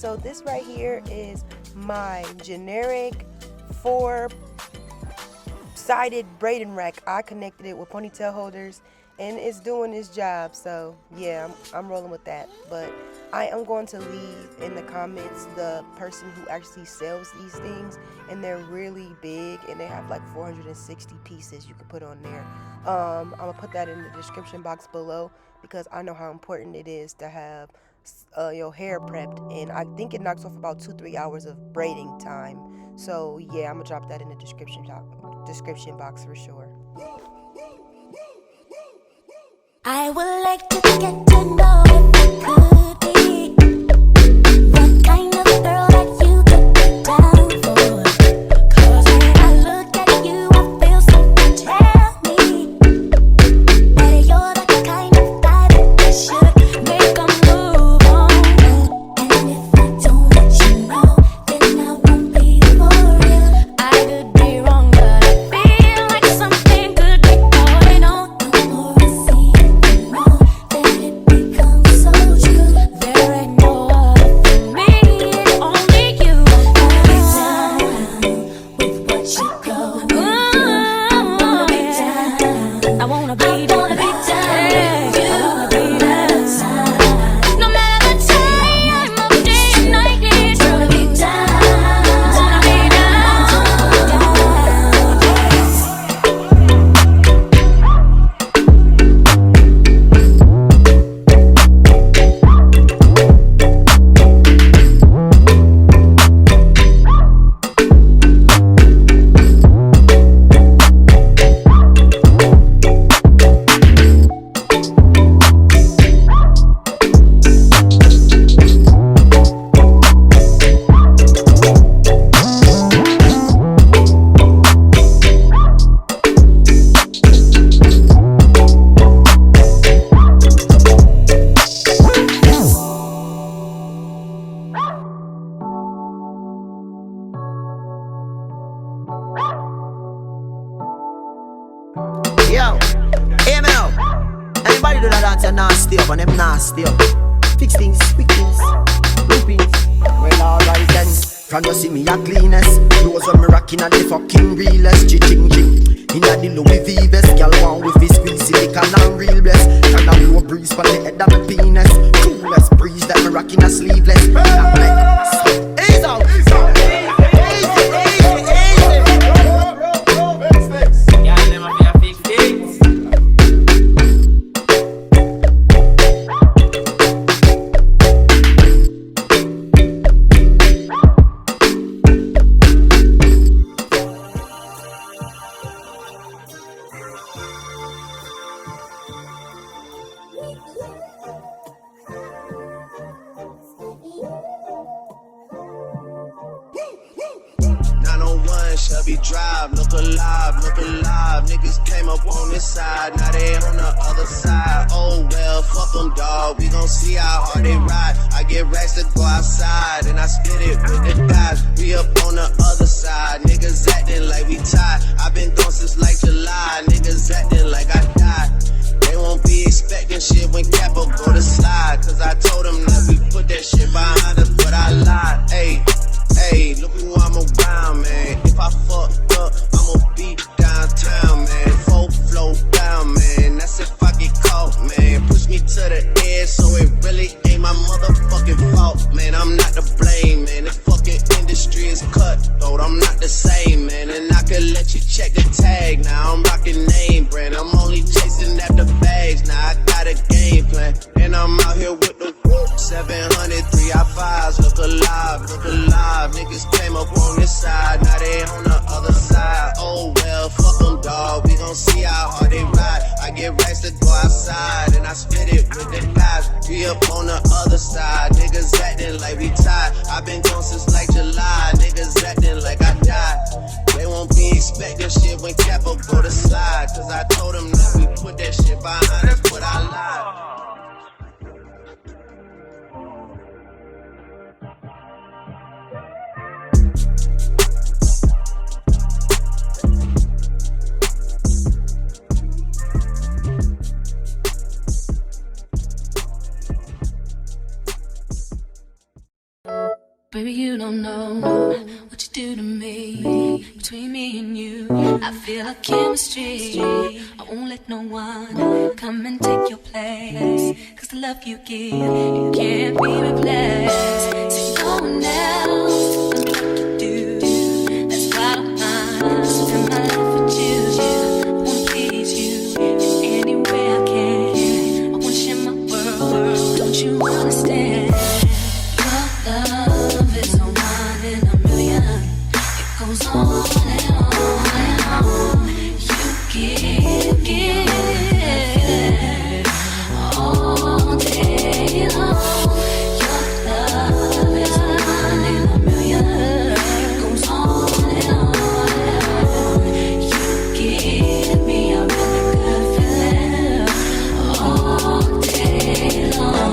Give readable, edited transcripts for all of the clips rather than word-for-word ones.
so this right here is my generic 4-sided braiding rack. I connected it with ponytail holders and it's doing its job. So yeah, I'm rolling with that. But I am going to leave in the comments the person who actually sells these things, and they're really big and they have like 460 pieces you can put on there. I'm gonna put that in the description box below because I know how important it is to have your hair prepped, and I think it knocks off about 2-3 hours of braiding time. So yeah, I'm gonna drop that in the description box for sure. I would like to get to know if I could be the kind of girl that you could be down for. 'Cause when I look at you, I feel something tell me that you're the kind of guy that should make a move on. And if I don't let you know, then I won't be for real. I could be wrong, but I feel like something could be going on. The more I see it, the more that it becomes so true. There ain't no other for me, it's only you. Be down with what you go. Wanna be down. I wanna be down. I wanna be down. No matter the time of day and night, it's wanna be down. Wanna be Yo, hear me now. Anybody do that dance and nasty up and them nasty up. Fix things, quick things, loopings. Well, alright then. From you see me a cleanest. Clothes when me rocking at the fucking realest. Ching-ching-ching. Inna the Louis V vest. Girl want with his squeeze silicone and real bless. Can a blow breeze from the head of my penis. Coolest breeze that me rocking a sleeveless. Ease out, ease out. Shelby Drive, look alive, look alive. Niggas came up on this side, now they on the other side. Oh well, fuck them, dawg. We gon' see how hard they ride. I get racks to go outside, and I spit it with the guys. We up on the other side. Niggas acting like we tied. I been gone since like July. Niggas acting like I died. They won't be expecting shit when Capo go to slide. Cause I told them that we put that shit behind us, but I lied. Ayy. Hey, look who I'm around, man. If I fucked up, I'ma be downtown, man. Full flow down, man. That's if I get caught, man. Push me to the edge, so it really ain't my motherfucking fault, man. I'm not to blame, man. The fucking industry is cutthroat. I'm not the same, man. And I could let you check the tag. Now I'm rocking name brand. I'm only chasing after bags. Now I got a game plan, and I'm out here with the 700 3i5s. Look alive, look alive. Niggas came up on this side, now they on the other side. Oh well, fuck them, dawg. We gon' see how hard they ride. I get racks to go outside, and I spit it with the guys. We up on the other side. Niggas acting like we tied. I been gone since like July. Niggas acting like I died. They won't be expecting shit when Capo go to slide. Cause I told them that we put that shit behind us, but I lied. Thank you. Baby, you don't know what you do to me. Between me and you, I feel a chemistry. I won't let no one come and take your place. Cause the love you give, it can't be replaced. So no one else knows what to do. That's why I'm mine. Spend my life with you. I wanna please you in any way I can. I wanna share my world. Don't you understand? Your love is a one in a million. It goes on and on and on. You give all day long. Your love is a one in a million. It goes on and on and on. You give me a really good feeling all day long.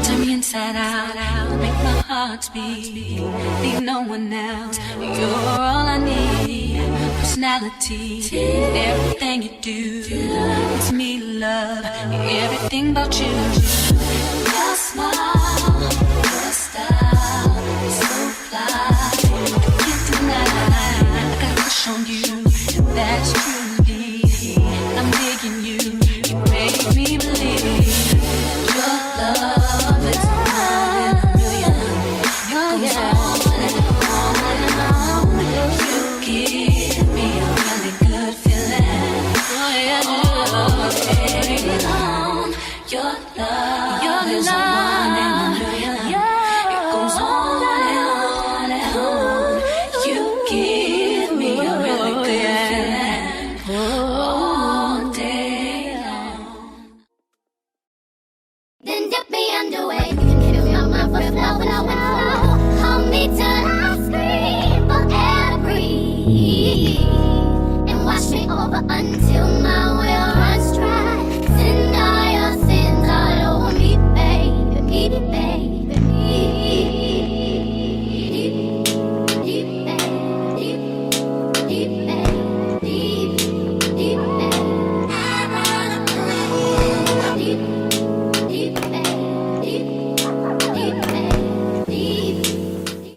Turn me inside out, make my heart beat. Need no one else, you're all I need. Personality, everything you do, it's me love, everything about you. Your smile.